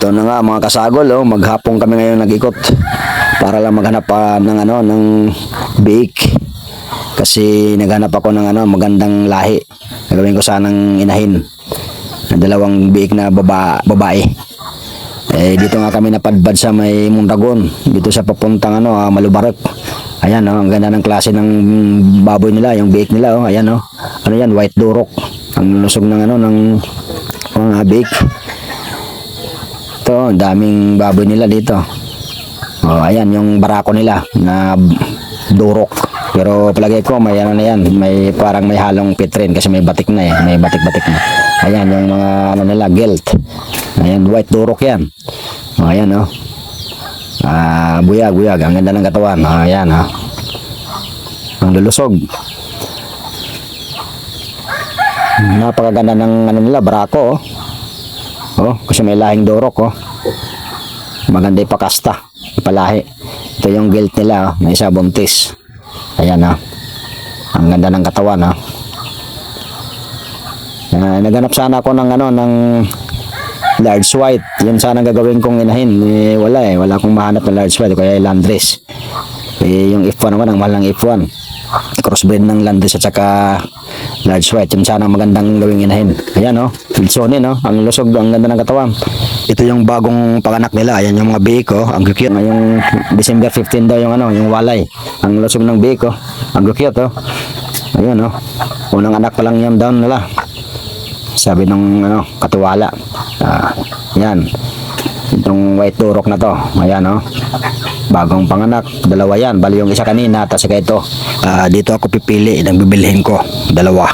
Ito na nga mga kasagol, maghapon kami ngayon nag-ikot para lang maghanap pa ng biik. Kasi naghanap ako ng magandang lahi. Gagawin ko sanang inahin na dalawang biik na babae. Dito nga kami napadpad sa may Mondragon, dito sa papuntang Malubarok. Ayan, ang ganda ng klase ng baboy nila, yung biik nila. Ayan, ano yan, white durok. Ang lusog ng ng mga biik. Ito, daming baboy nila dito. Ayan yung barako nila na durok. Pero palagay ko may na yan, may parang may halong pitrin kasi may batik na may batik-batik na. Ayan yung mga nila, gelt. Ayan, white durok yan. Ayan buyag, ang ganda ng katawan. Ayan ang lulusog. Napakaganda ng nila, barako. Kasi may lahing durok. Maganda yung pakasta, palahi. Ito yung gelt nila, na isa buntis. Ayan ang ganda ng katawan. Naghanap sana ako ng ng large white. Yun sana gagawin kong inahin. Wala akong mahanap ng large white, kaya Landrace. Yung F1 naman, ang mahal ng F1. Crossbreed ng Landrace at saka large white. Yun sana magandang gawing inahin. Ayan Wilsonin ang lusog, ang ganda ng katawan. Ito yung bagong panganak nila. Ayan yung mga biik ang cute. Ngayong December 15 daw yung yung walay. Ang lusog ng biik ang cute Ayan unang anak pa lang yung down nila. Sabi ng katiwala. Yan. Itong white turok na to. Ayan bagong panganak. Dalawa yan. Bali yung isa kanina. Tapos ito. Dito ako pipili ng bibilhin ko. Dalawa.